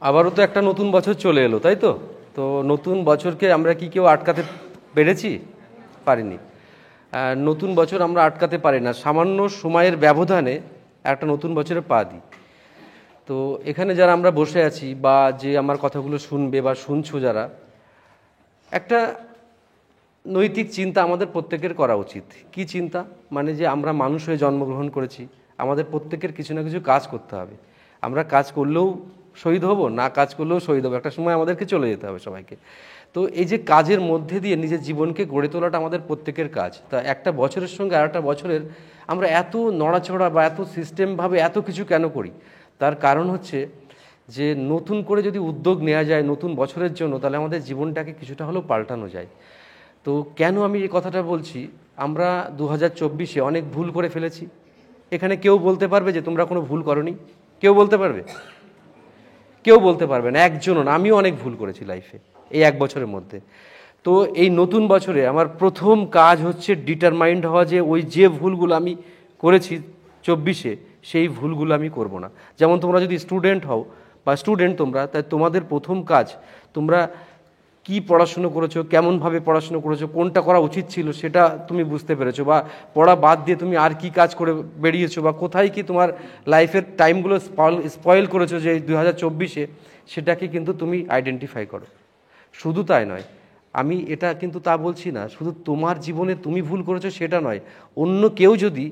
আবারও তো একটা নতুন বছর চলে এলো, তাই তো? তো নতুন বছরকে আমরা কি কেউ আটকাতে পেরেছি? পারিনি। নতুন বছর আমরা আটকাতে পারি না, সামান্য সময়ের ব্যবধানে একটা নতুন বছরে পা দিই। তো এখানে যারা আমরা বসে আছি বা যে আমার কথাগুলো শুনবে বা শুনছো যারা, একটা নৈতিক চিন্তা আমাদের প্রত্যেকের করা উচিত। কি চিন্তা? মানে যে আমরা মানুষ হয়ে জন্মগ্রহণ করেছি, আমাদের প্রত্যেকের কিছু না কিছু কাজ করতে হবে। আমরা কাজ করলেও শহীদ হব, না কাজ করলেও শহীদ হবো, একটা সময় আমাদেরকে চলে যেতে হবে সবাইকে। তো এই যে কাজের মধ্যে দিয়ে নিজের জীবনকে গড়ে তোলাটা আমাদের প্রত্যেকের কাজ। তা একটা বছরের সঙ্গে আর একটা বছরের আমরা এত নড়াচড়া বা এত সিস্টেমভাবে এত কিছু কেন করি? তার কারণ হচ্ছে যে নতুন করে যদি উদ্যোগ নেওয়া যায় নতুন বছরের জন্য, তাহলে আমাদের জীবনটাকে কিছুটা হলেও পাল্টানো যায়। তো কেন আমি এই কথাটা বলছি? আমরা 2024-এ অনেক ভুল করে ফেলেছি। এখানে কেউ বলতে পারবে যে তোমরা কোনো ভুল করোনি? কেউ বলতে পারবে? কেউ বলতে পারবে না, একজনও না। আমিও অনেক ভুল করেছি লাইফে এই এক বছরের মধ্যে। তো এই নতুন বছরে আমার প্রথম কাজ হচ্ছে ডিটারমাইন্ড হওয়া যে ওই যে ভুলগুলো আমি করেছি 24-এ, সেই ভুলগুলো আমি করব না। যেমন তোমরা যদি স্টুডেন্ট হও বা স্টুডেন্ট তোমরা, তাই তোমাদের প্রথম কাজ, তোমরা কি পড়াশুনো করেছো, কেমনভাবে পড়াশুনো করেছো, কোনটা করা উচিত ছিল সেটা তুমি বুঝতে পেরেছো, বা পড়া বাদ দিয়ে তুমি আর কি কাজ করে বেরিয়েছো, বা কোথায় কি তোমার লাইফের টাইমগুলো স্পয়েল করেছো যে 2024-এ, সেটাকে কিন্তু তুমি আইডেন্টিফাই করো। শুধু তাই নয়, আমি এটা কিন্তু তা বলছি না শুধু তোমার জীবনে তুমি ভুল করেছো সেটা নয়, অন্য কেউ যদি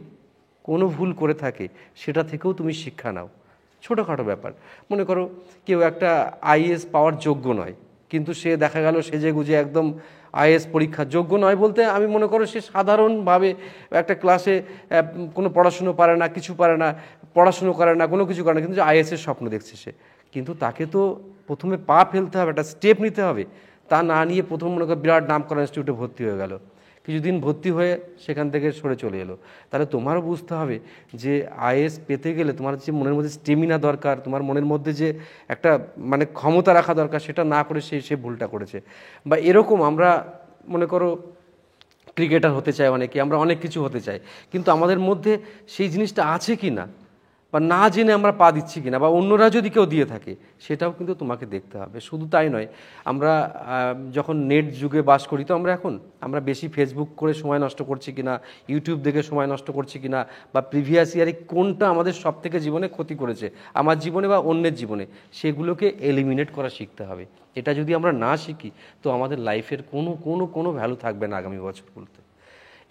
কোনো ভুল করে থাকে সেটা থেকেও তুমি শিক্ষা নাও। ছোটোখাটো ব্যাপার, মনে করো কেউ একটা আইএএস পাওয়ার যোগ্য নয়, কিন্তু সে দেখা গেল সেজে গুজে একদম আইএএস পরীক্ষার যোগ্য নয়। বলতে আমি মনে করো সে সাধারণভাবে একটা ক্লাসে কোনো পড়াশুনো পারে না, কিছু পারে না, পড়াশুনো করে না, কোনো কিছু করে না, কিন্তু আইএএসের স্বপ্ন দেখছে সে। কিন্তু তাকে তো প্রথমে পা ফেলতে হবে, একটা স্টেপ নিতে হবে। তা না নিয়ে প্রথম মনে করো বিরাট নাম করা ইনস্টিটিউটে ভর্তি হয়ে গেল, কিছুদিন ভর্তি হয়ে সেখান থেকে সরে চলে এলো। তাহলে তোমারও বুঝতে হবে যে আইএস পেতে গেলে তোমার যে মনের মধ্যে স্টেমিনা দরকার, তোমার মনের মধ্যে যে একটা মানে ক্ষমতা রাখা দরকার, সেটা না করে সে ভুলটা করেছে। বা এরকম আমরা মনে করো ক্রিকেটার হতে চাই অনেকে, আমরা অনেক কিছু হতে চাই, কিন্তু আমাদের মধ্যে সেই জিনিসটা আছে কি না, বা না জেনে আমরা পা দিচ্ছি কিনা, বা অন্যরা যদি কেউ দিয়ে থাকে সেটাও কিন্তু তোমাকে দেখতে হবে। শুধু তাই নয়, আমরা যখন নেট যুগে বাস করি, তো আমরা বেশি ফেসবুক করে সময় নষ্ট করছি কিনা, ইউটিউব দেখে সময় নষ্ট করছি কিনা, বা প্রিভিয়াস ইয়ারে কোনটা আমাদের সব থেকে জীবনে ক্ষতি করেছে, আমার জীবনে বা অন্যের জীবনে, সেগুলোকে এলিমিনেট করা শিখতে হবে। এটা যদি আমরা না শিখি তো আমাদের লাইফের কোনো কোনো কোনো ভ্যালু থাকবে না আগামী বছরগুলোতে।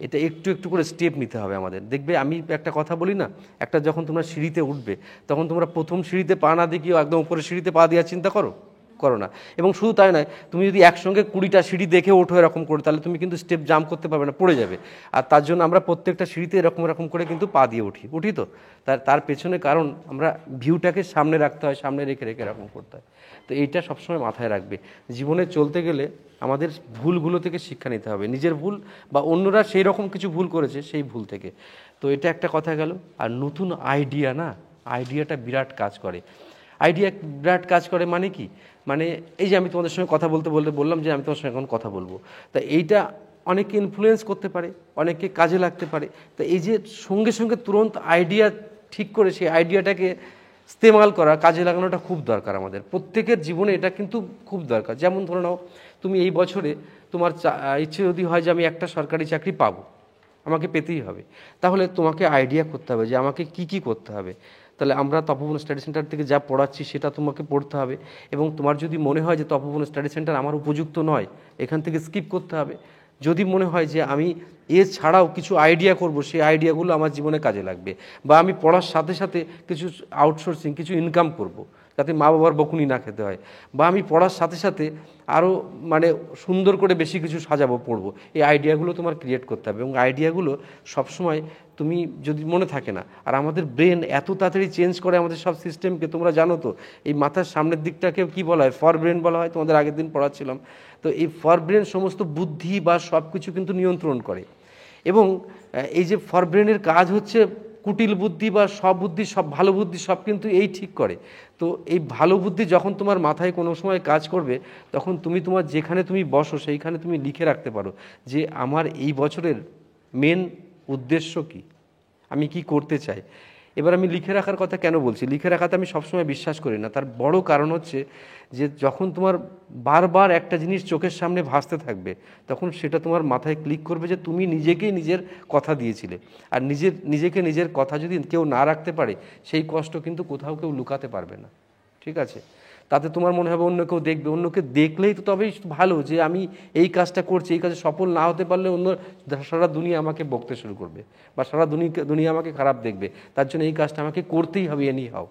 এটা একটু একটু করে স্টেপ নিতে হবে আমাদের। দেখবে আমি একটা কথা বলি না, একটা যখন তোমরা সিঁড়িতে উঠবে তখন তোমরা প্রথম সিঁড়িতে পা না দিয়ে একদম উপরের সিঁড়িতে পা দেওয়ার চিন্তা করো না। এবং শুধু তাই নয়, তুমি যদি একসঙ্গে 20টা সিঁড়ি দেখে ওঠো এরকম করে, তাহলে তুমি কিন্তু স্টেপ জাম্প করতে পারবে না, পড়ে যাবে। আর তার জন্য আমরা প্রত্যেকটা সিঁড়িতে এরকম করে কিন্তু পা দিয়ে উঠি তো। তার পেছনে কারণ আমরা ভিউটাকে সামনে রাখতে হয়, সামনে রেখে রেখে এরকম করতে হয়। তো এইটা সবসময় মাথায় রাখবে। জীবনে চলতে গেলে আমাদের ভুলগুলো থেকে শিক্ষা নিতে হবে, নিজের ভুল বা অন্যরা সেই রকম কিছু ভুল করেছে সেই ভুল থেকে। তো এটা একটা কথা গেল। আর নতুন আইডিয়াটা বিরাট কাজ করে। আইডিয়া বিরাট কাজ করে মানে কি? মানে এই যে আমি তোমাদের সঙ্গে কথা বলতে বললাম যে আমি তোমার সঙ্গে এখন কথা বলবো, তা এইটা অনেককে ইনফ্লুয়েন্স করতে পারে, অনেককে কাজে লাগতে পারে। তো এই যে সঙ্গে সঙ্গে তুরন্ত আইডিয়া ঠিক করে সেই আইডিয়াটাকে ইস্তেমাল করা, কাজে লাগানোটা খুব দরকার আমাদের প্রত্যেকের জীবনে। এটা কিন্তু খুব দরকার। যেমন ধরে নাও, তুমি এই বছরে তোমার ইচ্ছে যদি হয় যে আমি একটা সরকারি চাকরি পাবো, আমাকে পেতেই হবে, তাহলে তোমাকে আইডিয়া করতে হবে যে আমাকে কি কি করতে হবে। তাহলে আমরা তপবন স্টাডি সেন্টার থেকে যা পড়াচ্ছি সেটা তোমাকে পড়তে হবে, এবং তোমার যদি মনে হয় যে তপবন স্টাডি সেন্টার আমার উপযুক্ত নয়, এখান থেকে স্কিপ করতে হবে। যদি মনে হয় যে আমি এছাড়াও কিছু আইডিয়া করব, সেই আইডিয়াগুলো আমার জীবনে কাজে লাগবে, বা আমি পড়ার সাথে সাথে কিছু আউটসোর্সিং, কিছু ইনকাম করব যাতে মা বাবার বকুনি না খেতে হয়, বা আমি পড়ার সাথে সাথে আরও মানে সুন্দর করে বেশি কিছু সাজাবো, পড়বো, এই আইডিয়াগুলো তোমার ক্রিয়েট করতে হবে। এবং আইডিয়াগুলো সবসময় তুমি যদি মনে থাকে না, আর আমাদের ব্রেন এত তাড়াতাড়ি চেঞ্জ করে আমাদের সব সিস্টেমকে, তোমরা জানো তো এই মাথার সামনের দিকটাকে কি বলা হয়? ফর ব্রেন বলা হয়, তোমাদের আগের দিন পড়াচ্ছিলাম। তো এই ফর ব্রেন সমস্ত বুদ্ধি বা সব কিছু কিন্তু নিয়ন্ত্রণ করে। এবং এই যে ফর ব্রেনের কাজ হচ্ছে কুটিল বুদ্ধি বা সব বুদ্ধি, সব ভালো বুদ্ধি সব কিন্তু এই ঠিক করে। তো এই ভালো বুদ্ধি যখন তোমার মাথায় কোনো সময় কাজ করবে, তখন তুমি তোমার যেখানে তুমি বসো সেইখানে তুমি লিখে রাখতে পারো যে আমার এই বছরের মেন উদ্দেশ্য কি, আমি কি করতে চাই। এবার আমি লিখে রাখার কথা কেন বলছি, লিখে রাখাতে আমি সবসময় বিশ্বাস করি না। তার বড় কারণ হচ্ছে যে যখন তোমার বারবার একটা জিনিস চোখের সামনে ভাসতে থাকবে, তখন সেটা তোমার মাথায় ক্লিক করবে যে তুমি নিজেকেই নিজের কথা দিয়েছিলে। আর নিজেকে নিজের কথা যদি কেউ না রাখতে পারে, সেই কষ্ট কিন্তু কোথাও কেউ লুকাতে পারবে না। ঠিক আছে, তাতে তোমার মনে হবে অন্য কেউ দেখবে, অন্যকে দেখলেই তো তবেই ভালো যে আমি এই কাজটা করছি, এই কাজে সফল না হতে পারলে অন্য সারা দুনিয়া আমাকে বকতে শুরু করবে, বা সারা দুনিয়া আমাকে খারাপ দেখবে। তার জন্য এই কাজটা আমাকে করতেই হবে, এনি হাও।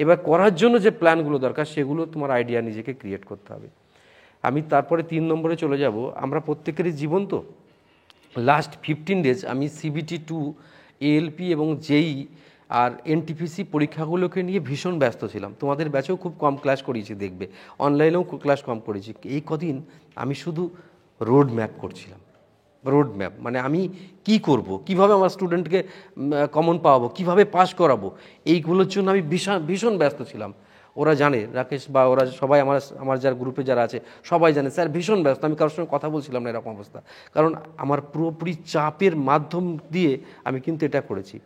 এবার করার জন্য যে প্ল্যানগুলো দরকার, সেগুলো তোমার আইডিয়া নিজেকে ক্রিয়েট করতে হবে। আমি তারপরে 3 নম্বরে চলে যাব। আমরা প্রত্যেকেরই জীবন তো, লাস্ট 15 ডেজ আমি CBT2, ALP এবং JEE আর NTPC পরীক্ষাগুলোকে নিয়ে ভীষণ ব্যস্ত ছিলাম। তোমাদের ব্যাচেও খুব কম ক্লাস করিয়েছি, দেখবে অনলাইনেও ক্লাস কম করেছি। এই কদিন আমি শুধু রোড ম্যাপ করছিলাম। রোড ম্যাপ মানে আমি কি করব, কিভাবে আমার স্টুডেন্টকে কমন পাওয়াবো, কিভাবে পাস করাবো, এইগুলোর জন্য আমি ভীষণ ব্যস্ত ছিলাম। ওরা জানে, রাকেশ বা ওরা সবাই, আমার যার গ্রুপে যারা আছে সবাই জানে, স্যার ভীষণ ব্যস্ত, আমি কারোর সঙ্গে কথা বলছিলাম না, এরকম অবস্থা। কারণ আমার পুরোপুরি চাপের মাধ্যম দিয়ে আমি কিন্তু এটা করেছি।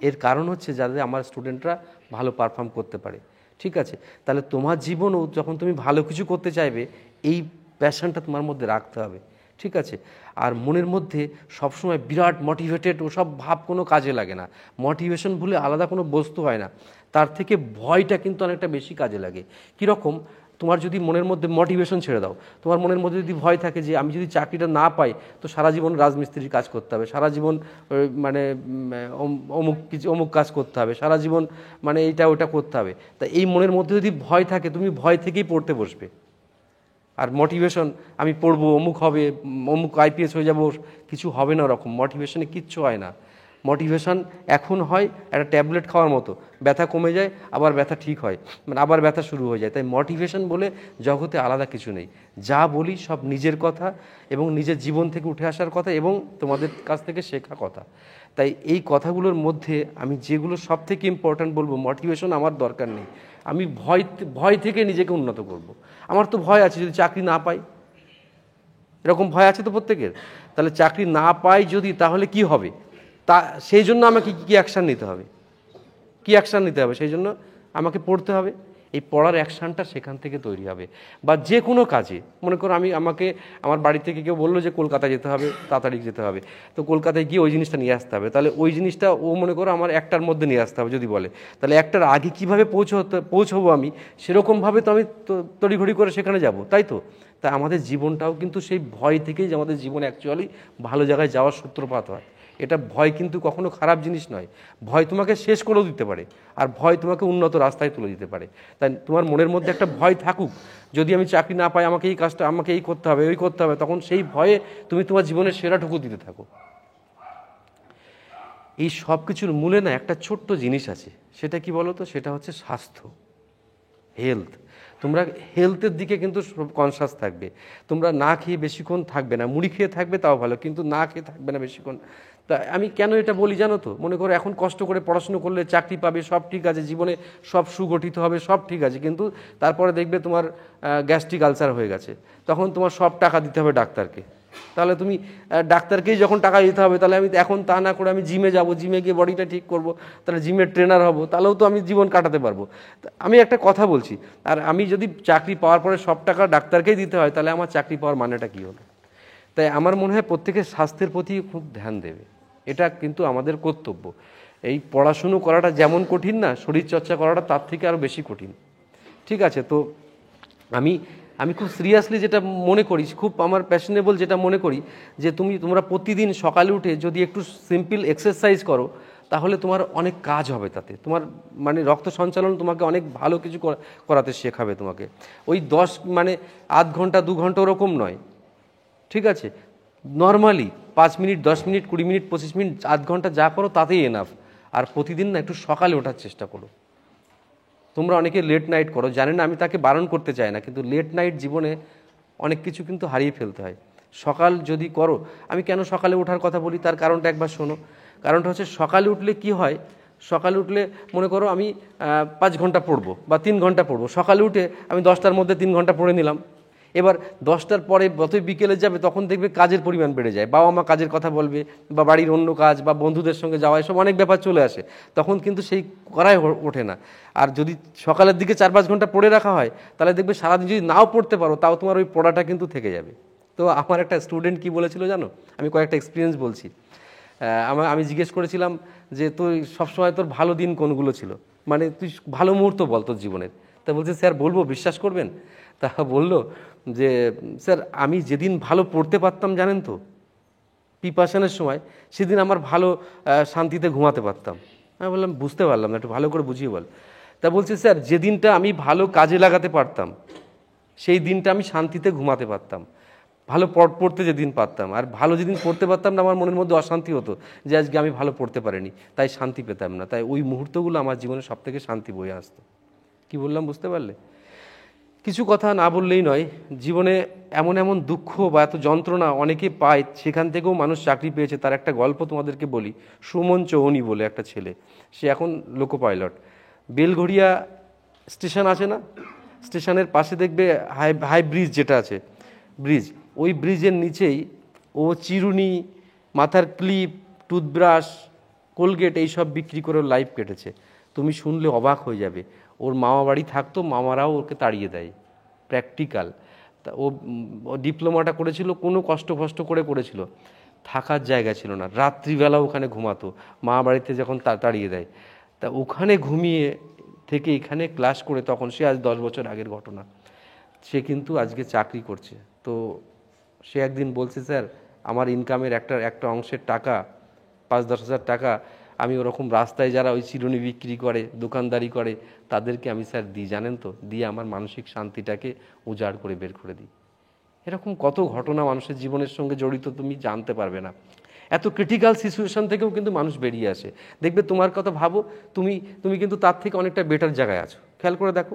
এর কারণ হচ্ছে যাতে আমার স্টুডেন্টরা ভালো পারফর্ম করতে পারে। ঠিক আছে, তাহলে তোমার জীবনও যখন তুমি ভালো কিছু করতে চাইবে, এই প্যাশনটা তোমার মধ্যে রাখতে হবে। ঠিক আছে, আর মনের মধ্যে সবসময় বিরাট মোটিভেটেড ওসব ভাব কোনো কাজে লাগে না। মোটিভেশন বলে আলাদা কোনো বস্তু হয় না, তার থেকে ভয়টা কিন্তু অনেকটা বেশি কাজে লাগে। কীরকম, তোমার যদি মনের মধ্যে মোটিভেশন ছেড়ে দাও, তোমার মনের মধ্যে যদি ভয় থাকে যে আমি যদি চাকরিটা না পাই তো সারা জীবন রাজমিস্ত্রির কাজ করতে হবে, সারা জীবন মানে অমুক কাজ করতে হবে, সারা জীবন মানে এইটা ওটা করতে হবে, তা এই মনের মধ্যে যদি ভয় থাকে, তুমি ভয় থেকেই পড়তে বসবে। আর মোটিভেশন, আমি পড়বো, অমুক হবে, অমুক IPS হয়ে যাবো, কিছু হবে না ওরকম। মোটিভেশনে কিচ্ছু হয় না। মোটিভেশন এখন হয় একটা ট্যাবলেট খাওয়ার মতো, ব্যথা কমে যায়, আবার ব্যথা ঠিক হয়, মানে আবার ব্যথা শুরু হয়ে যায়। তাই মোটিভেশন বলে জগতে আলাদা কিছু নেই। যা বলি সব নিজের কথা এবং নিজের জীবন থেকে উঠে আসার কথা এবং তোমাদের কাছ থেকে শেখা কথা। তাই এই কথাগুলোর মধ্যে আমি যেগুলো সব থেকে ইম্পর্ট্যান্ট বলবো, মোটিভেশন আমার দরকার নেই। আমি ভয় থেকে নিজেকে উন্নত করব। আমার তো ভয় আছে যদি চাকরি না পাই, এরকম ভয় আছে তো প্রত্যেকের। তাহলে চাকরি না পাই যদি, তাহলে কি হবে, তা সেই জন্য আমাকে কী অ্যাকশান নিতে হবে, কী অ্যাকশান নিতে হবে? সেই জন্য আমাকে পড়তে হবে। এই পড়ার অ্যাকশানটা সেখান থেকে তৈরি হবে। বা যে কোনো কাজে, মনে করো আমাকে আমার বাড়ি থেকে কেউ বললো যে কলকাতায় যেতে হবে, তাড়াতাড়ি যেতে হবে, তো কলকাতায় গিয়ে ওই জিনিসটা নিয়ে আসতে হবে। তাহলে ওই জিনিসটা ও মনে করো আমার 1টার মধ্যে নিয়ে আসতে হবে যদি বলে, তাহলে 1টার আগে কীভাবে পৌঁছবো আমি, সেরকমভাবে তো আমি তড়িঘড়ি করে সেখানে যাব, তাই তো? তাই আমাদের জীবনটাও কিন্তু সেই ভয় থেকেই যে আমাদের জীবন অ্যাকচুয়ালি ভালো জায়গায় যাওয়ার সূত্রপাত হয়। এটা ভয় কিন্তু কখনো খারাপ জিনিস নয়। ভয় তোমাকে শেষ করেও দিতে পারে, আর ভয় তোমাকে উন্নত রাস্তায় তুলে দিতে পারে। তাই তোমার মনের মধ্যে একটা ভয় থাকুক, যদি আমি চাকরি না পাই, আমাকে এই কাজটা, আমাকে এই করতে হবে, ওই করতে হবে, তখন সেই ভয়ে তুমি তোমার জীবনের সেরাটুকু দিতে থাকো। এই সব কিছুর মূলে না একটা ছোট্ট জিনিস আছে, সেটা কি বলো তো? সেটা হচ্ছে স্বাস্থ্য, হেলথ। তোমরা হেলথের দিকে কিন্তু কনসাস থাকবে। তোমরা না খেয়ে বেশিক্ষণ থাকবে না, মুড়ি খেয়ে থাকবে তাও ভালো, কিন্তু না খেয়ে থাকবে না বেশিক্ষণ। তা আমি কেন এটা বলি জানো তো? মনে করো এখন কষ্ট করে পড়াশুনো করলে চাকরি পাবে, সব ঠিক আছে, জীবনে সব সুগঠিত হবে, সব ঠিক আছে, কিন্তু তারপরে দেখবে তোমার গ্যাস্ট্রিক আলসার হয়ে গেছে, তখন তোমার সব টাকা দিতে হবে ডাক্তারকে। তাহলে তুমি ডাক্তারকেই যখন টাকা দিতে হবে, তাহলে আমি এখন তা না করে আমি জিমে যাব, জিমে গিয়ে বডিটা ঠিক করব, তাহলে জিমের ট্রেনার হব, তাহলেও তো আমি জীবন কাটাতে পারবো। আমি একটা কথা বলছি, আর আমি যদি চাকরি পাওয়ার পরে সব টাকা ডাক্তারকেই দিতে হয়, তাহলে আমার চাকরি পাওয়ার মানেটা কী হলো? তাই আমার মনে হয় প্রত্যেকের স্বাস্থ্যের প্রতি খুব ধ্যান দেবে, এটা কিন্তু আমাদের কর্তব্য। এই পড়াশুনো করাটা যেমন কঠিন না, শরীরচর্চা করাটা তার থেকে আরও বেশি কঠিন। ঠিক আছে, তো আমি খুব সিরিয়াসলি যেটা মনে করি, খুব আমার প্যাশনেবল যেটা মনে করি, যে তোমরা প্রতিদিন সকালে উঠে যদি একটু সিম্পল এক্সারসাইজ করো, তাহলে তোমার অনেক কাজ হবে। তাতে তোমার মানে রক্ত সঞ্চালন তোমাকে অনেক ভালো কিছু করাতে শেখাবে তোমাকে। ওই 8 ঘন্টা 2 ঘন্টা ওরকম নয়, ঠিক আছে? Normally 5 minute, 10 minute, 20 minute, 25 minute, আধ ঘন্টা যা করো তাতেই এনাফ। আর প্রতিদিন না একটু সকালে ওঠার চেষ্টা করো। তোমরা অনেকে লেট নাইট করো, জানেন না, আমি তাকে বারণ করতে চাই না, কিন্তু লেট নাইট জীবনে অনেক কিছু কিন্তু হারিয়ে ফেলতে হয়। সকাল যদি করো, আমি কেন সকালে ওঠার কথা বলি তার কারণটা একবার শোনো। কারণটা হচ্ছে সকালে উঠলে কি হয়, সকালে উঠলে মনে করো আমি 5 ঘন্টা পড়বো বা 3 ঘন্টা পড়বো, সকালে উঠে আমি 10টার মধ্যে 3 ঘন্টা পড়ে নিলাম। এবার 10টার পরে যতই বিকেলে যাবে তখন দেখবে কাজের পরিমাণ বেড়ে যায়, বাবা মা কাজের কথা বলবে বা বাড়ির অন্য কাজ বা বন্ধুদের সঙ্গে যাওয়া, এসব অনেক ব্যাপার চলে আসে, তখন কিন্তু সেই করাই ওঠে না। আর যদি সকালের দিকে 4-5 ঘন্টা পড়ে রাখা হয় তাহলে দেখবে সারাদিন যদি নাও পড়তে পারো তাও তোমার ওই পড়াটা কিন্তু থেকে যাবে। তো আমার একটা স্টুডেন্ট কি বলেছিল জানো, আমি কয়েকটা এক্সপিরিয়েন্স বলছি। আমি জিজ্ঞেস করেছিলাম যে তুই সবসময় তোর ভালো দিন কোনগুলো ছিল, মানে তুই ভালো মুহূর্ত বল তোর জীবনের। তা বলছে স্যার বলবো, বিশ্বাস করবেন? তা বলল যে স্যার আমি যেদিন ভালো পড়তে পারতাম জানেন তো, প্রিপারেশনের সময়, সেদিন আমার ভালো শান্তিতে ঘুমাতে পারতাম। আমি বললাম বুঝতে পারলাম না, একটু ভালো করে বুঝিয়ে বল। তা বলছে স্যার যেদিনটা আমি ভালো কাজে লাগাতে পারতাম সেই দিনটা আমি শান্তিতে ঘুমাতে পারতাম, ভালো পড়তে যেদিন পারতাম। আর ভালো যেদিন পড়তে পারতাম না আমার মনের মধ্যে অশান্তি হতো যে আজকে আমি ভালো পড়তে পারিনি, তাই শান্তি পেতাম না। তাই ওই মুহূর্তগুলো আমার জীবনে সব থেকে শান্তি বয়ে আসতো। কি বললাম বুঝতে পারলে? কিছু কথা না বললেই নয়, জীবনে এমন এমন দুঃখ বা এত যন্ত্রণা অনেকে পায়, সেখান থেকেও মানুষ চাকরি পেয়েছে। তার একটা গল্প তোমাদেরকে বলি। সুমন চৌহানি বলে একটা ছেলে, সে এখন লোকো পাইলট। বেলঘড়িয়া স্টেশন আছে না, স্টেশনের পাশে দেখবে হাই ব্রিজ যেটা আছে, ব্রিজ, ওই ব্রিজের নিচেই ও চিরুনি, মাথার ক্লিপ, টুথব্রাশ, কোলগেট এইসব বিক্রি করে লাইফ কেটেছে। তুমি শুনলে অবাক হয়ে যাবে। ওর মামা বাড়ি থাকতো, মামারাও ওকে তাড়িয়ে দেয়, প্র্যাকটিক্যাল। তা ও ডিপ্লোমাটা করেছিল কোনো কষ্ট করে করেছিল, থাকার জায়গা ছিল না, রাত্রিবেলা ওখানে ঘুমাতো, মা বাড়িতে যখন তাড়িয়ে দেয়। তা ওখানে ঘুমিয়ে থেকে এখানে ক্লাস করে, তখন সে আজ 10 বছর আগের ঘটনা, সে কিন্তু আজকে চাকরি করছে। তো সে একদিন বলছে স্যার আমার ইনকামের একটা অংশের টাকা, 5-10 হাজার টাকা আমি ওরকম রাস্তায় যারা ওই চিরুনি বিক্রি করে, দোকানদারি করে, তাদেরকে আমি স্যার দিই, জানেন তো, দিয়ে আমার মানসিক শান্তিটাকে উজাড় করে বের করে দিই। এরকম কত ঘটনা মানুষের জীবনের সঙ্গে জড়িত তুমি জানতে পারবে না। এত ক্রিটিক্যাল সিচুয়েশন থেকেও কিন্তু মানুষ বেরিয়ে আসে। দেখবে তোমার কথা ভাবো, তুমি কিন্তু তার থেকে অনেকটা বেটার জায়গায় আছো, খেয়াল করে দেখো,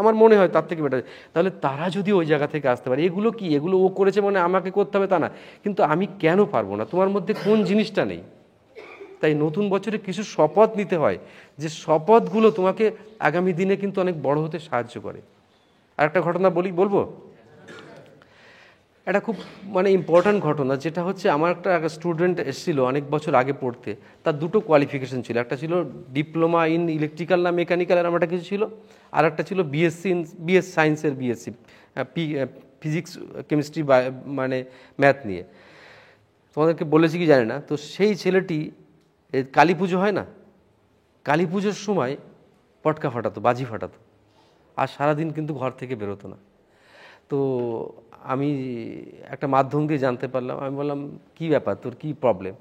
আমার মনে হয় তার থেকে বেটার। তাহলে তারা যদি ওই জায়গা থেকে আসতে পারে, এগুলো কি, এগুলো ও করেছে মানে আমাকে করতে হবে তা না, কিন্তু আমি কেন পারবো না? তোমার মধ্যে কোন জিনিসটা নেই? তাই নতুন বছরে কিছু শপথ নিতে হয়, যে শপথগুলো তোমাকে আগামী দিনে কিন্তু অনেক বড় হতে সাহায্য করে। আর একটা ঘটনা বলবো, এটা খুব মানে ইম্পর্ট্যান্ট ঘটনা, যেটা হচ্ছে আমার একটা স্টুডেন্ট এসেছিলো অনেক বছর আগে পড়তে। তার দুটো কোয়ালিফিকেশন ছিল, একটা ছিল ডিপ্লোমা ইন ইলেকট্রিক্যাল না মেকানিক্যাল এরকম একটা কিছু ছিল, আর একটা ছিল বিএস সায়েন্সের বিএসসি, ফিজিক্স কেমিস্ট্রি মানে ম্যাথ নিয়ে। তোমাদেরকে বলেছি কি জানি না। তো সেই ছেলেটি কালী পুজো হয় না, কালী পুজোর সময় পটকা ফাটাতো, বাজি ফাটাতো, আর সারাদিন কিন্তু ঘর থেকে বেরোতো না। তো আমি একটা মাধ্যম দিয়ে জানতে পারলাম। আমি বললাম কী ব্যাপার, তোর কী প্রবলেম?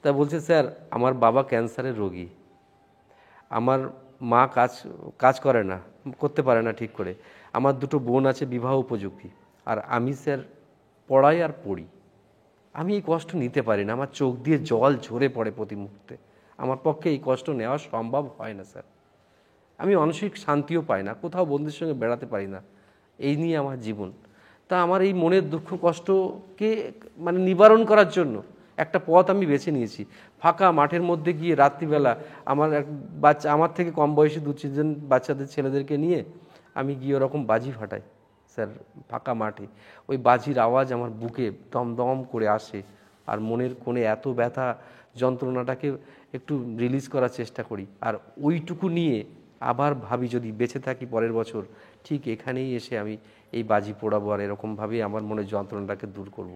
তা বলছে স্যার আমার বাবা ক্যান্সারের রোগী, আমার মা কাজ করে না, করতে পারে না ঠিক করে, আমার দুটো বোন আছে বিবাহ উপযোগী, আর আমি স্যার পড়াই আর পড়ি, আমি এই কষ্ট নিতে পারি না, আমার চোখ দিয়ে জল ঝরে পড়ে প্রতি মুহূর্তে, আমার পক্ষে এই কষ্ট নেওয়া সম্ভব হয় না স্যার, আমি মানসিক শান্তিও পাই না, কোথাও বন্ধুদের সঙ্গে বেড়াতে পারি না, এই নিয়ে আমার জীবন। তা আমার এই মনের দুঃখ কষ্টকে মানে নিবারণ করার জন্য একটা পথ আমি বেছে নিয়েছি। ফাঁকা মাঠের মধ্যে গিয়ে রাত্রিবেলা আমার এক বাচ্চা, আমার থেকে কম বয়সী 2-3 জন বাচ্চাদের ছেলেদেরকে নিয়ে আমি গিয়ে ওরকম বাজি ফাটাই স্যার, ফাঁকা মাঠে। ওই বাজির আওয়াজ আমার বুকে দমদম করে আসে, আর মনের কোণে এত ব্যথা, যন্ত্রণাটাকে একটু রিলিজ করার চেষ্টা করি, আর ওইটুকু নিয়ে আবার ভাবি যদি বেঁচে থাকি পরের বছর ঠিক এখানেই এসে আমি এই বাজি পোড়াবো, আর এরকমভাবেই আমার মনের যন্ত্রণাটাকে দূর করব।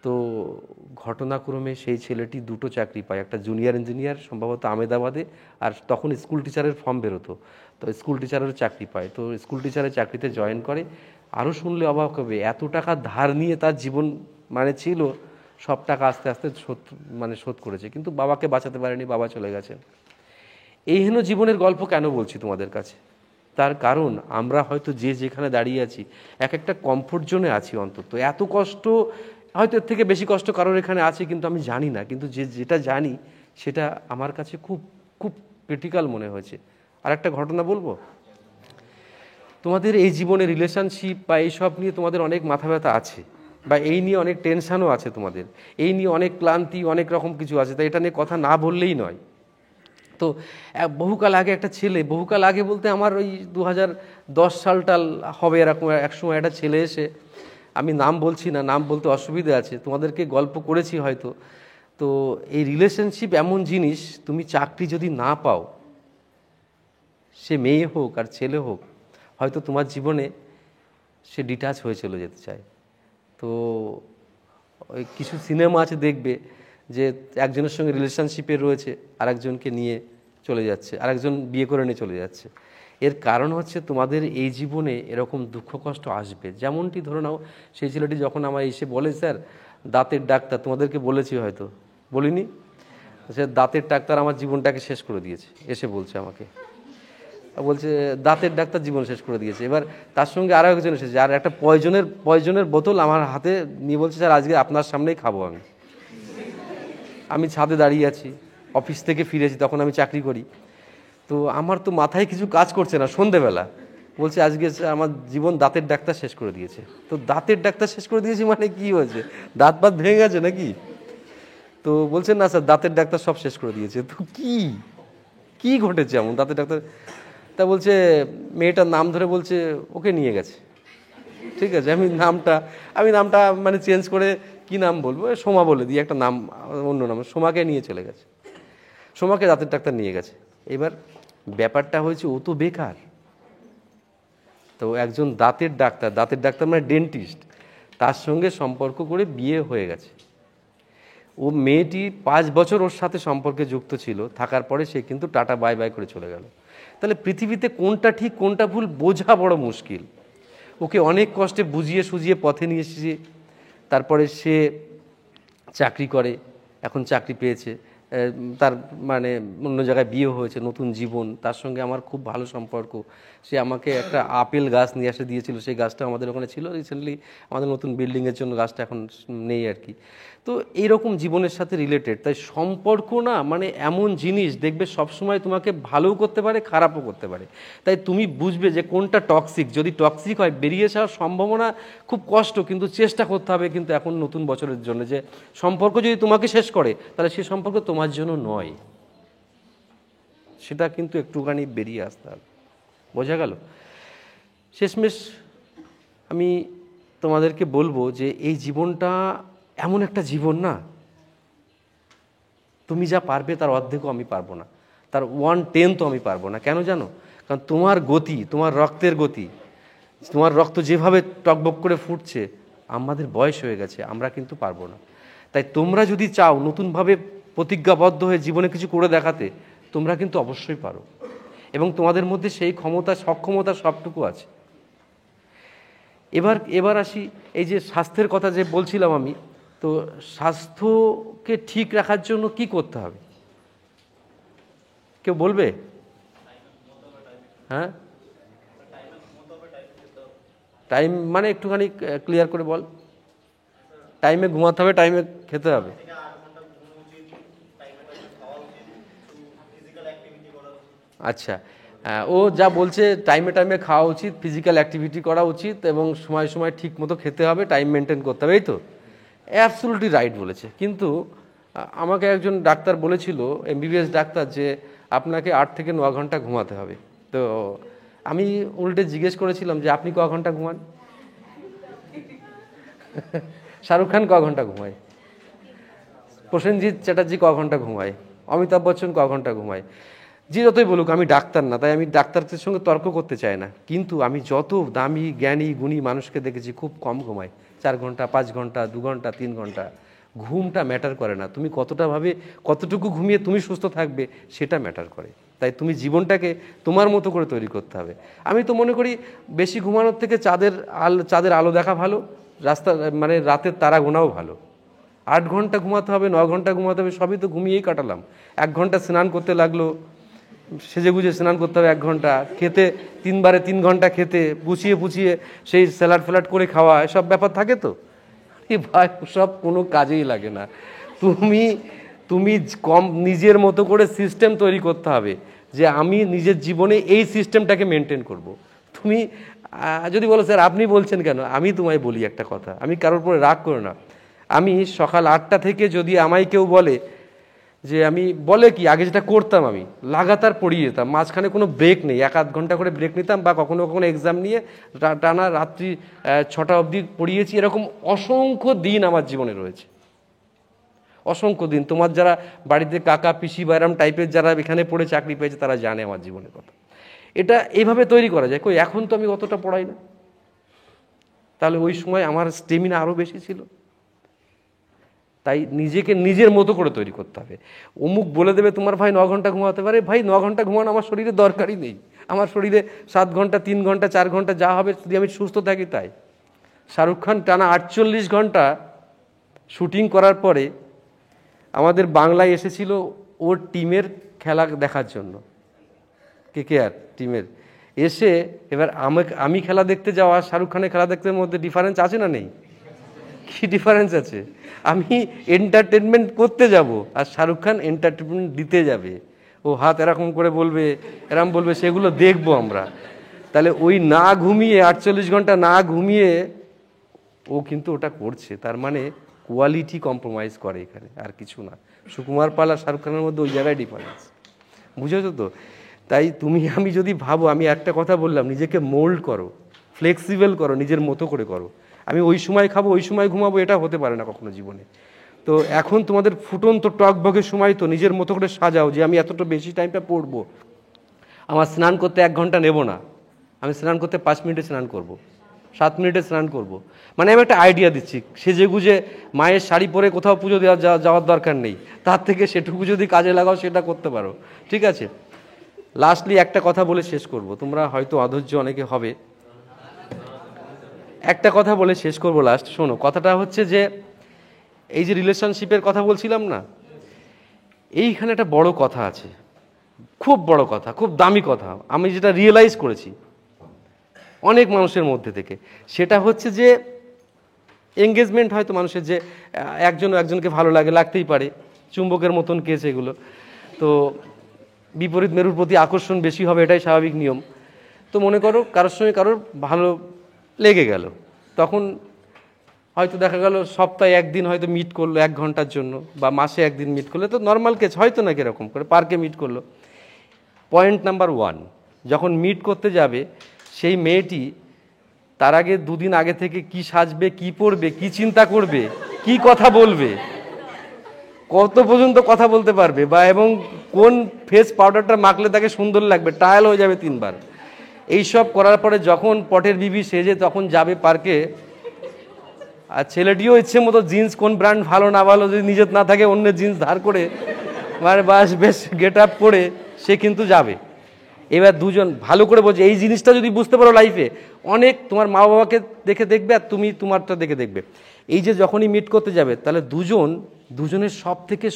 তো ঘটনাক্রমে সেই ছেলেটি দুটো চাকরি পায়, একটা জুনিয়র ইঞ্জিনিয়ার সম্ভবত আমেদাবাদে, আর তখন স্কুল টিচারের ফর্ম বেরোতো, তো স্কুল টিচারের চাকরি পায়, তো স্কুল টিচারের চাকরিতে জয়েন করে। আরও শুনলে অবাক হবে, এত টাকা ধার নিয়ে তার জীবন মানে ছিল, সব টাকা আস্তে আস্তে শোধ করেছে, কিন্তু বাবাকে বাঁচাতে পারেনি, বাবা চলে গেছেন। এই হেন জীবনের গল্প কেন বলছি তোমাদের কাছে? তার কারণ আমরা হয়তো যে যেখানে দাঁড়িয়ে আছি এক একটা কমফোর্ট জোনে আছি, অন্তত এত কষ্ট, হয়তো এর থেকে বেশি কষ্ট কারোর এখানে আছে, কিন্তু আমি জানি না, কিন্তু যেটা জানি সেটা আমার কাছে খুব খুব ক্রিটিক্যাল মনে হয়েছে। আর একটা ঘটনা বলবো, তোমাদের এই জীবনে রিলেশনশিপ বা এইসব নিয়ে তোমাদের অনেক মাথা ব্যথা আছে, বা এই নিয়ে অনেক টেনশনও আছে তোমাদের, এই নিয়ে অনেক ক্লান্তি, অনেক রকম কিছু আছে, তাই এটা নিয়ে কথা না বললেই নয়। তো বহুকাল আগে একটা ছেলে, বহুকাল আগে বলতে আমার ওই 2010 সালটাল হবে এরকম এক সময় একটা ছেলে এসে, আমি নাম বলছি না, নাম বলতে অসুবিধা আছে, তোমাদেরকে গল্প করেছি হয়তো। তো এই রিলেশনশিপ এমন জিনিস, তুমি চাকরি যদি না পাও, সে মেয়ে হোক আর ছেলে হোক, হয়তো তোমার জীবনে সে ডিটাচ হয়ে চলে যেতে চায়। তো ওই কিছু সিনেমা আছে দেখবে যে একজনের সঙ্গে রিলেশনশিপে রয়েছে, আরেকজনকে নিয়ে চলে যাচ্ছে, আরেকজন বিয়ে করে নিয়ে চলে যাচ্ছে। এর কারণ হচ্ছে তোমাদের এই জীবনে এরকম দুঃখ কষ্ট আসবে। যেমনটি ধরে নাও, সেই ছেলেটি যখন আমার এসে বলে, স্যার দাঁতের ডাক্তার, তোমাদেরকে বলেছি হয়তো, বলিনি, সে দাঁতের ডাক্তার আমার জীবনটাকে শেষ করে দিয়েছে, এসে বলছে আমাকে, বলছে দাঁতের ডাক্তার জীবন শেষ করে দিয়েছে। এবার তার সঙ্গে আরও একজন এসেছে, আর একটা পয়জনের বোতল আমার হাতে নিয়ে বলছে, স্যার আজকে আপনার সামনেই খাবো। আমি ছাদে দাঁড়িয়ে আছি, অফিস থেকে ফিরেছি, তখন আমি চাকরি করি। তো আমার তো মাথায় কিছু কাজ করছে না, সন্ধেবেলা বলছে আজকে আমার জীবন দাঁতের ডাক্তার শেষ করে দিয়েছে। তো দাঁতের ডাক্তার শেষ করে দিয়েছে মানে কি হয়েছে, দাঁত পাত ভেঙে গেছে নাকি? তো বলছে না স্যার, দাঁতের ডাক্তার সব শেষ করে দিয়েছে। তো কি ঘটেছে এমন দাঁতের ডাক্তার? তা বলছে মেয়েটার নাম ধরে বলছে ওকে নিয়ে গেছে। ঠিক আছে, আমি নামটা মানে চেঞ্জ করে কি নাম বলবো, সোমা বলে দিই, একটা নাম, অন্য নাম, সোমাকে নিয়ে চলে গেছে, সোমাকে দাঁতের ডাক্তার নিয়ে গেছে। এবার ব্যাপারটা হয়েছে ও তো বেকার, তো একজন দাঁতের ডাক্তার মানে ডেন্টিস্ট, তার সঙ্গে সম্পর্ক করে বিয়ে হয়ে গেছে। ও মেয়েটি 5 বছর ওর সাথে সম্পর্কে যুক্ত ছিল, থাকার পরে সে কিন্তু টাটা বাই বাই করে চলে গেল। তাহলে পৃথিবীতে কোনটা ঠিক কোনটা ভুল বোঝা বড় মুশকিল। ওকে অনেক কষ্টে বুঝিয়ে সুঝিয়ে পথে নিয়ে এসেছি, তারপরে সে চাকরি করে, এখন চাকরি পেয়েছে, তার মানে অন্য জায়গায় বিয়ে হয়েছে, নতুন জীবন, তার সঙ্গে আমার খুব ভালো সম্পর্ক। সে আমাকে একটা আপেল গাছ নিয়ে এসে দিয়েছিল, সেই গাছটা আমাদের ওখানে ছিল, রিসেন্টলি আমাদের নতুন বিল্ডিংয়ের জন্য গাছটা এখন নেই আর কি। তো এইরকম জীবনের সাথে রিলেটেড। তাই সম্পর্ক না মানে এমন জিনিস, দেখবে সবসময় তোমাকে ভালোও করতে পারে, খারাপও করতে পারে। তাই তুমি বুঝবে যে কোনটা টক্সিক। যদি টক্সিক হয় বেরিয়ে আসার সম্ভাবনা খুব কষ্ট, কিন্তু চেষ্টা করতে হবে কিন্তু এখন নতুন বছরের জন্য, যে সম্পর্ক যদি তোমাকে শেষ করে তাহলে সে সম্পর্ক তোমার জন্য নয়, সেটা কিন্তু একটুখানি বেরিয়ে আসতে হবে। বোঝা গেল? শেষমেশ আমি তোমাদেরকে বলবো যে এই জীবনটা এমন একটা জীবন না, তুমি যা পারবে তার অর্ধেকও আমি পারবো না, তার 1/10 আমি পারবো না। কেন জানো? কারণ তোমার গতি, তোমার রক্তের গতি, তোমার রক্ত যেভাবে টকবক করে ফুটছে, আমাদের বয়স হয়ে গেছে, আমরা কিন্তু পারবো না। তাই তোমরা যদি চাও নতুনভাবে প্রতিজ্ঞাবদ্ধ হয়ে জীবনে কিছু করে দেখাতে, তোমরা কিন্তু অবশ্যই পারো, এবং তোমাদের মধ্যে সেই ক্ষমতা সক্ষমতা সবটুকু আছে। এবার আসি এই যে স্বাস্থ্যের কথা যে বলছিলাম আমি, তো স্বাস্থ্যকে ঠিক রাখার জন্য কি করতে হবে কেউ বলবে? হ্যাঁ, টাইম মানে একটুখানি ক্লিয়ার করে বল। টাইমে ঘুমাতে হবে, টাইমে খেতে হবে। আচ্ছা, ও যা বলছে টাইমে টাইমে খাওয়া উচিত, ফিজিক্যাল অ্যাক্টিভিটি করা উচিত, এবং সময় সময় ঠিক মতো খেতে হবে, টাইম মেনটেন করতে হবে, এই তো অ্যাবসলিউটলি রাইট বলেছে। কিন্তু আমাকে একজন ডাক্তার বলেছিল, এমবিবিএস ডাক্তার, যে আপনাকে 8 থেকে 9 ঘন্টা ঘুমাতে হবে। তো আমি উল্টে জিজ্ঞেস করেছিলাম যে আপনি ক ঘন্টা ঘুমান? শাহরুখ খান ক ঘন্টা ঘুমায়? প্রসেনজিৎ চ্যাটার্জি ক ঘন্টা ঘুমায়? অমিতাভ বচ্চন ক ঘন্টা ঘুমায়? যে যতই বলুক, আমি ডাক্তার না, তাই আমি ডাক্তারদের সঙ্গে তর্ক করতে চাই না, কিন্তু আমি যত দামি জ্ঞানী গুণী মানুষকে দেখেছি খুব কম ঘুমায়, 4 ঘন্টা, 5 ঘন্টা, 2 ঘন্টা, 3 ঘন্টা। ঘুমটা ম্যাটার করে না, তুমি কতটুকু ঘুমিয়ে তুমি সুস্থ থাকবে সেটা ম্যাটার করে। তাই তুমি জীবনটাকে তোমার মতো করে তৈরি করতে হবে। আমি তো মনে করি বেশি ঘুমানোর থেকে চাঁদের আলো দেখা ভালো, মানে রাতের তারা গোনাও ভালো। 8 ঘন্টা ঘুমাতে হবে, 9 ঘন্টা ঘুমাতে হবে, সবই তো ঘুমিয়েই কাটালাম। 1 ঘন্টা স্নান করতে লাগলো, সেজে গুজে স্নান করতে হবে 1 ঘন্টা, খেতে 3 বারে 3 ঘন্টা খেতে, পুছিয়ে সেই স্যালাড ফ্যালাড করে খাওয়া, এসব ব্যাপার থাকে তো। ভাই সব কোনো কাজেই লাগে না। তুমি কম নিজের মতো করে সিস্টেম তৈরি করতে হবে, যে আমি নিজের জীবনে এই সিস্টেমটাকে মেনটেন করব। তুমি যদি বলো স্যার আপনি বলছেন কেন, আমি তোমায় বলি একটা কথা, আমি কারোর উপরে রাগ করো না। আমি সকাল 8টা থেকে যদি আমায় কেউ বলে যে আমি বলে কি আগে যেটা করতাম আমি লাগাতার পড়িয়ে যেতাম, মাঝখানে কোনো ব্রেক নেই, 1-8 ঘন্টা করে ব্রেক নিতাম, বা কখনো কখনো এক্সাম নিয়ে টানা রাত্রি 6টা অবধি পড়িয়েছি। এরকম অসংখ্য দিন আমার জীবনে রয়েছে, অসংখ্য দিন। তোমার যারা বাড়িতে কাকা পিসি বা এরম টাইপের যারা এখানে পড়ে চাকরি পেয়েছে তারা জানে আমার জীবনের কথা। এটা এইভাবে তৈরি করা যায়। কই এখন তো আমি অতটা পড়াই না, তাহলে ওই সময় আমার স্টেমিনা আরও বেশি ছিল। তাই নিজেকে নিজের মতো করে তৈরি করতে হবে। অমুক বলে দেবে তোমার ভাই 9 ঘন্টা ঘুমাতে পারে, ভাই 9 ঘন্টা ঘুমানো আমার শরীরে দরকারই নেই। আমার শরীরে 7 ঘন্টা 3 ঘন্টা 4 ঘন্টা যা হবে যদি আমি সুস্থ থাকি তাই। শাহরুখ খান টানা 48 ঘন্টা শুটিং করার পরে আমাদের বাংলায় এসেছিল ওর টিমের খেলা দেখার জন্য, KKR টিমের। এসে এবার আমি খেলা দেখতে যাওয়া শাহরুখ খানের খেলা দেখতে মধ্যে ডিফারেন্স আছে না নেই? কি ডিফারেন্স আছে? আমি এন্টারটেনমেন্ট করতে যাব আর শাহরুখ খান এন্টারটেনমেন্ট দিতে যাবে। ও হাত এরকম করে বলবে, এরকম বলবে, সেগুলো দেখবো আমরা। তাহলে ওই না ঘুমিয়ে 48 ঘন্টা না ঘুমিয়ে ও কিন্তু ওটা করছে, তার মানে কোয়ালিটি কম্প্রোমাইজ করে এখানে, আর কিছু না। সুকুমার পাল আর শাহরুখ খানের মধ্যে ওই জায়গায় ডিফারেন্স, বুঝেছো তো? তাই তুমি আমি যদি ভাবো, আমি একটা কথা বললাম, নিজেকে মোল্ড করো, ফ্লেক্সিবল করো, নিজের মতো করে করো। আমি ওই সময় খাবো ওই সময় ঘুমাবো, এটা হতে পারে না কখনো জীবনে। তো এখন তোমাদের ফুটন্ত টকবগের সময়, তো নিজের মতো করে সাজাও যে আমি এতটা বেশি টাইমটা পড়বো। আমার স্নান করতে 1 ঘন্টা নেব না, আমি স্নান করতে 5 মিনিটে স্নান করব, 7 মিনিটে স্নান করব। মানে আমি একটা আইডিয়া দিচ্ছি, সেজে গুজে মায়ের শাড়ি পরে কোথাও পুজো দেওয়া যাওয়ার দরকার নেই, তার থেকে সেটুকু যদি কাজে লাগাও সেটা করতে পারো, ঠিক আছে? লাস্টলি একটা কথা বলে শেষ করব, তোমরা হয়তো অধৈর্য অনেকে হবে। একটা কথা বলে শেষ করব লাস্ট, শোনো। কথাটা হচ্ছে যে এই যে রিলেশনশিপের কথা বলছিলাম না, এইখানে একটা বড় কথা আছে, খুব বড় কথা, খুব দামি কথা, আমি যেটা রিয়েলাইজ করেছি অনেক মানুষের মধ্যে থেকে। সেটা হচ্ছে যে এঙ্গেজমেন্ট হয়তো মানুষের যে একজন একজনকে ভালো লাগতেই পারে, চুম্বকের মতন কেস এগুলো। তো বিপরীত মেরুর প্রতি আকর্ষণ বেশি হবে, এটাই স্বাভাবিক নিয়ম। তো মনে করো কারোর সঙ্গে কারোর ভালো লেগে গেল, তখন হয়তো দেখা গেল সপ্তাহে 1 দিন হয়তো মিট করলো 1 ঘন্টার জন্য, বা মাসে 1 দিন মিট করলো, তো নর্মাল কেস হয়তো না, কিরকম করে পার্কে মিট করলো। পয়েন্ট নাম্বার 1, যখন মিট করতে যাবে সেই মেয়েটি তার আগে 2 দিন আগে থেকে কি সাজবে, কি পরবে, কি চিন্তা করবে, কি কথা বলবে, কত পর্যন্ত কথা বলতে পারবে, বা এবং কোন ফেস পাউডারটা মাখলে তাকে সুন্দর লাগবে, ট্রায়াল হয়ে যাবে 3 বার। এইসব করার পরে যখন পটের বিবি সেজে তখন যাবে পার্কে, আর ছেলেটিও ইচ্ছে মতো জিন্স কোন ব্র্যান্ড ভালো না ভালো যদি নিজের না থাকে অন্যের জিন্স ধার করে মানে বাস বেশ গেট আপ করে সে কিন্তু যাবে। এবার দুজন ভালো করে বলছে, এই জিনিসটা যদি বুঝতে পারো লাইফে, অনেক তোমার মা বাবাকে দেখে দেখবে আর তুমি তোমারটা দেখে দেখবে। এই যে যখনই মিট করতে যাবে, তাহলে দুজনের সব থেকে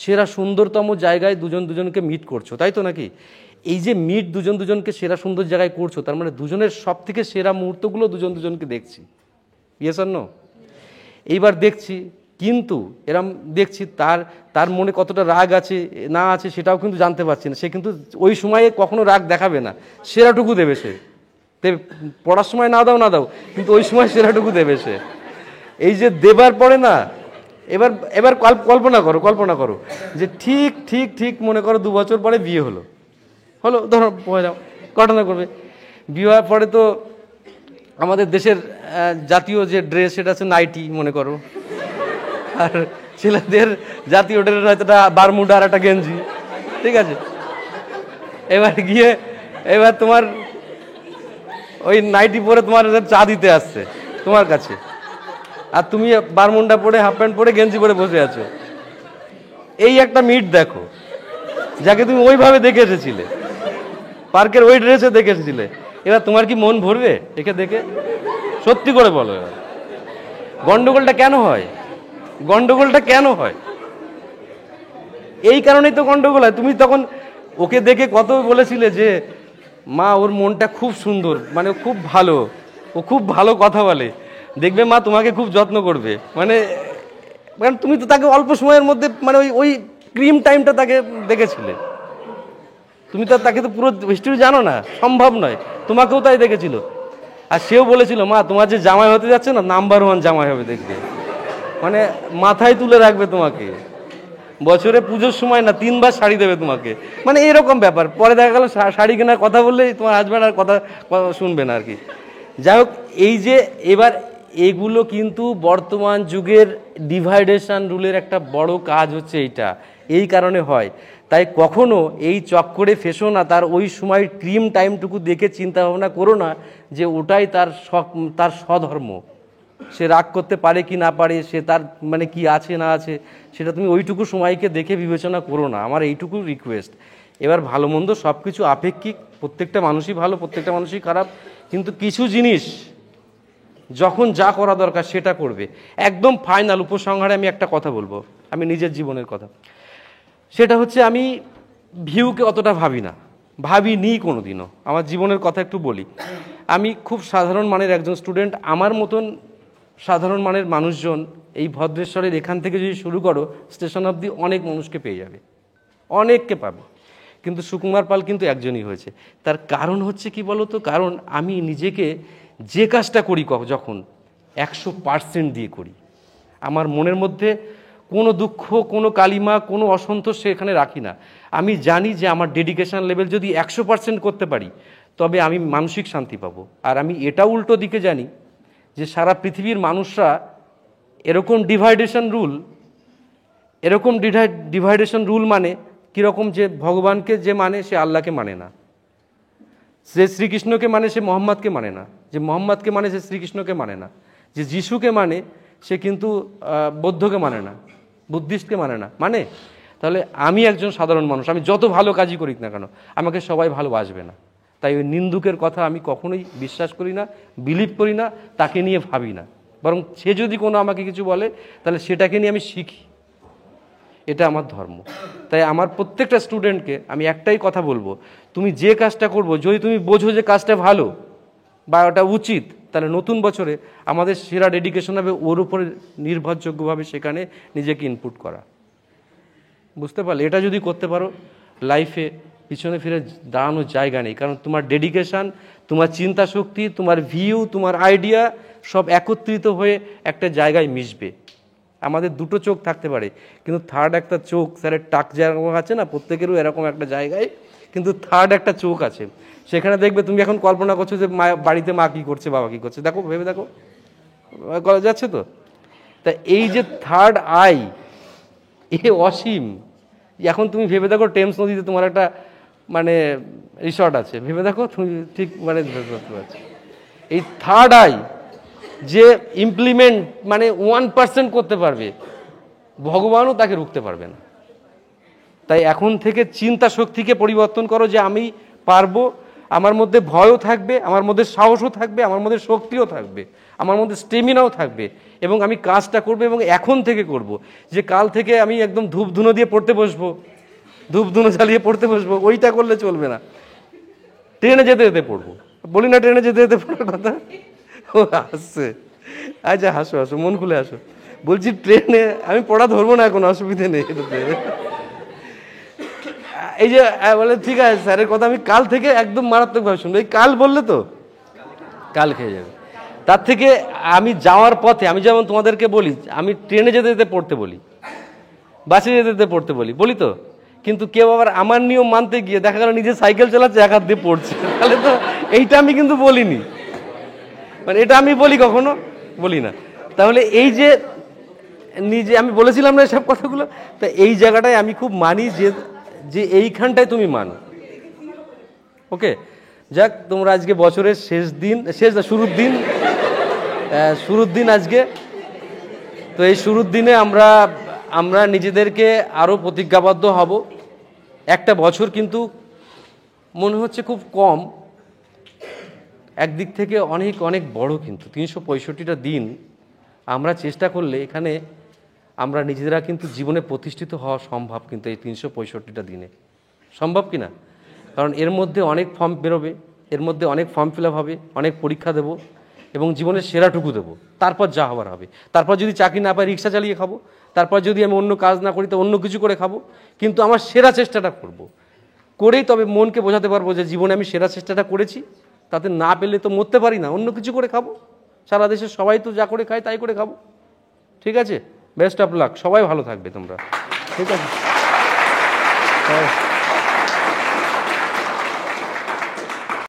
সেরা সুন্দরতম জায়গায় দুজনকে মিট করছো, তাই তো নাকি? এই যে মিট দুজনকে সেরা সুন্দর জায়গায় করছো, তার মানে দুজনের সব থেকে সেরা মুহূর্তগুলো দুজনকে দেখছি। ইয়েস আর নো? এইবার দেখছি, কিন্তু এরম দেখছি তার মনে কতটা রাগ আছে না আছে সেটাও কিন্তু জানতে পারছি না। সে কিন্তু ওই সময়ে কখনো রাগ দেখাবে না, সেরাটুকু দেবে সে। পড়ার সময় না দাও, কিন্তু ওই সময় সেরাটুকু দেবে সে। এই যে দেবার পরে না, এবার কল্পনা করো যে ঠিক মনে করো 2 বছর পরে বিয়ে হলো, ধরো ঘটনা করবে। বিয়ে হওয়ার পরে তো আমাদের দেশের জাতীয় যে ড্রেস সেটা আছে নাইটি মনে করো, আর ছেলেদের জাতীয় ড্রেস হয়তো বারমুডা আর একটা গেঞ্জি, ঠিক আছে? এবার তোমার ওই নাইটি পরে তোমার চা দিতে আসছে তোমার কাছে, আর তুমি বারমুন্ডা পরে হাফ প্যান্ট পরে গেঞ্জি পরে বসে আছো। এই একটা মিট দেখো, যাকে তুমি ওইভাবে দেখে এসেছিলে, পার্কের ওই ড্রেসে দেখে এসেছিলে। এবার তোমার কি মন ভরবে একে দেখে? সত্যি করে বলো, এবার গন্ডগোলটা কেন হয়? এই কারণেই তো গন্ডগোল হয়। তুমি তখন ওকে দেখে কত বলেছিলে যে মা ওর মনটা খুব সুন্দর, মানে খুব ভালো, ও খুব ভালো কথা বলে, দেখবে মা তোমাকে খুব যত্ন করবে। মানে তুমি তো তাকে অল্প সময়ের মধ্যে মানে ওই ক্রিম টাইমটা তাকে দেখেছিলে। তুমি তো তাকে তো পুরো হিস্ট্রি জানো না, সম্ভব নয়। তোমাকেও তাই দেখেছিল, আর সেও বলেছিল মা তোমার যে জামাই হতে যাচ্ছে না, নাম্বার 1 জামাই হবে দেখবে, মানে মাথায় তুলে রাখবে তোমাকে, বছরে পুজোর সময় না 3 বার শাড়ি দেবে তোমাকে, মানে এরকম ব্যাপার। পরে দেখা গেল শাড়ি কেনার কথা বললে তোমার হাজব্যান্ড আর কথা শুনবে না আর কি। যাই হোক, এই যে এবার এগুলো কিন্তু বর্তমান যুগের ডিভাইডেশন রুলের একটা বড় কাজ হচ্ছে এইটা, এই কারণে হয়। তাই কখনো এই চক্করে ফেসো না, তার ওই সময় ক্রিম টাইমটুকু দেখে চিন্তা ভাবনা করো না যে ওটাই তার স্বধর্ম। সে রাগ করতে পারে কি না পারে, সে তার মানে কি আছে না আছে, সেটা তুমি ওইটুকু সময়কে দেখে বিবেচনা করো না, আমার এইটুকু রিকোয়েস্ট। এবার ভালো মন্দ সব কিছু আপেক্ষিক, প্রত্যেকটা মানুষই ভালো, প্রত্যেকটা মানুষই খারাপ, কিন্তু কিছু জিনিস যখন যা করা দরকার সেটা করবে। একদম ফাইনাল উপসংহারে আমি একটা কথা বলবো, আমি নিজের জীবনের কথা। সেটা হচ্ছে আমি ভিউকে অতটা ভাবিনি কোনোদিনও। আমার জীবনের কথা একটু বলি। আমি খুব সাধারণ মানের একজন স্টুডেন্ট। আমার মতন সাধারণ মানের মানুষজন এই ভদ্রেশ্বরের এখান থেকে যদি শুরু করো স্টেশন অবধি অনেক মানুষকে পেয়ে যাবে, অনেককে পাবে। কিন্তু সুকুমার পাল কিন্তু একজনই হয়েছে। তার কারণ হচ্ছে কি বলো তো? কারণ আমি নিজেকে যে কাজটা করি যখন 100% দিয়ে করি। আমার মনের মধ্যে কোনো দুঃখ, কোনো কালিমা, কোনো অসন্তোষ সেখানে রাখি না। আমি জানি যে আমার ডেডিকেশন লেভেল যদি 100% করতে পারি তবে আমি মানসিক শান্তি পাবো। আর আমি এটা উল্টো দিকে জানি যে সারা পৃথিবীর মানুষরা এরকম ডিভাইডেশন রুল মানে কীরকম, যে ভগবানকে যে মানে সে আল্লাহকে মানে না, যে শ্রীকৃষ্ণকে মানে সে মোহাম্মদকে মানে না, যে মোহাম্মদকে মানে সে শ্রীকৃষ্ণকে মানে না, যে যিশুকে মানে সে কিন্তু বৌদ্ধকে মানে না, বুদ্ধিস্টকে মানে না। মানে তাহলে আমি একজন সাধারণ মানুষ, আমি যত ভালো কাজই করি না কেন আমাকে সবাই ভালোবাসবে না। তাই ওই নিন্দুকের কথা আমি কখনোই বিশ্বাস করি না, বিলিভ করি না, তাকে নিয়ে ভাবি না। বরং সে যদি কোনো আমাকে কিছু বলে তাহলে সেটাকে নিয়ে আমি শিখি, এটা আমার ধর্ম। তাই আমার প্রত্যেকটা স্টুডেন্টকে আমি একটাই কথা বলবো, তুমি যে কাজটা করবো যদি তুমি বোঝো যে কাজটা ভালো বা ওটা উচিত, তাহলে নতুন বছরে আমাদের সেরা ডেডিকেশন হবে ওর উপরে নির্ভরযোগ্যভাবে সেখানে নিজেকে ইনপুট করা। বুঝতে পারলে? এটা যদি করতে পারো লাইফে পিছনে ফিরে দাঁড়ানোর জায়গা নেই। কারণ তোমার ডেডিকেশান, তোমার চিন্তা শক্তি, তোমার ভিউ, তোমার আইডিয়া সব একত্রিত হয়ে একটা জায়গায় মিশবে। আমাদের দুটো চোখ থাকতে পারে, কিন্তু থার্ড একটা চোখ, স্যারের টাক যেরকম আছে না, প্রত্যেকেরও এরকম একটা জায়গায় কিন্তু থার্ড একটা চোখ আছে। সেখানে দেখবে তুমি এখন কল্পনা করছো যে বাড়িতে মা কী করছে, বাবা কী করছে, দেখো, ভেবে দেখো, করা যাচ্ছে তো? তা এই যে থার্ড আই, এ অসীম। এখন তুমি ভেবে দেখো টেমস নদীতে তোমার একটা মানে রিসর্ট আছে, ভেবে দেখো তুমি ঠিক মানে করতে পারছো। এই থার্ড আই যে ইমপ্লিমেন্ট মানে 1% করতে পারবে, ভগবানও তাকে রুখতে পারবে না। তাই এখন থেকে চিন্তা শক্তিকে পরিবর্তন করো যে আমি পারবো। আমার মধ্যে ভয়ও থাকবে, আমার মধ্যে সাহসও থাকবে, আমার মধ্যে শক্তিও থাকবে, আমার মধ্যে স্টেমিনাও থাকবে, এবং আমি কাজটা করবো এবং এখন থেকে করব। যে কাল থেকে আমি একদম ধূপধুনো দিয়ে পড়তে বসবো, ধূপধুনো জ্বালিয়ে পড়তে বসবো, ওইটা করলে চলবে না। ট্রেনে যেতে যেতে পড়বো, বলি না ট্রেনে যেতে যেতে পড়ার কথা? ও হাসছে, আচ্ছা হাসো হাসো, মন খুলে হাসো। বলছি ট্রেনে আমি পড়া ধরবো না, কোনো অসুবিধে নেই এটাতে। এই যে বলে ঠিক আছে স্যারের কথা আমি কাল থেকে একদম মারাত্মকভাবে শুনবো। এই কাল বললে তো কাল খেয়ে যাবে। তার থেকে আমি যাওয়ার পথে, আমি যেমন তোমাদেরকে বলি আমি ট্রেনে যেতে যেতে পড়তে বলি, বাসে যেতে যেতে পড়তে বলি তো, কিন্তু কেউ আবার আমার নিয়ম মানতে গিয়ে দেখা গেল নিজে সাইকেল চালাচ্ছে, এক হাত দিয়ে পড়ছে, তাহলে তো এইটা আমি কিন্তু বলিনি, মানে এটা আমি বলি কখনো বলি না। তাহলে এই যে নিজে আমি বলেছিলাম না এসব কথাগুলো, তা এই জায়গাটায় আমি খুব মানি যে এইখানটায় তুমি মানো। ওকে, যাক, তোমরা আজকে বছরের শুরুর দিন আজকে। তো এই শুরুর দিনে আমরা নিজেদেরকে আরও প্রতিজ্ঞাবদ্ধ হব। একটা বছর কিন্তু মনে হচ্ছে খুব কম, একদিক থেকে অনেক অনেক বড়। কিন্তু 365টা দিন আমরা চেষ্টা করলে এখানে আমরা নিজেরা কিন্তু জীবনে প্রতিষ্ঠিত হওয়া সম্ভব। কিন্তু এই 365টা দিনে সম্ভব কি না? কারণ এর মধ্যে অনেক ফর্ম বেরোবে, এর মধ্যে অনেক ফর্ম ফিল আপ হবে, অনেক পরীক্ষা দেব এবং জীবনের সেরাটুকু দেবো। তারপর যা হবার হবে। তারপর যদি চাকরি না পাই রিক্সা চালিয়ে খাবো, তারপর যদি আমি অন্য কাজ না করি তো অন্য কিছু করে খাবো, কিন্তু আমার সেরা চেষ্টাটা করেই তবে মনকে বোঝাতে পারবো যে জীবনে আমি সেরা চেষ্টাটা করেছি। তাতে না পেলে তো মরতে পারি না, অন্য কিছু করে খাবো। সারা দেশের সবাই তো যা করে খায় তাই করে খাবো। ঠিক আছে, বেস্ট অফ লাক, সবাই ভালো থাকবে তোমরা। ঠিক আছে। হ্যাঁ।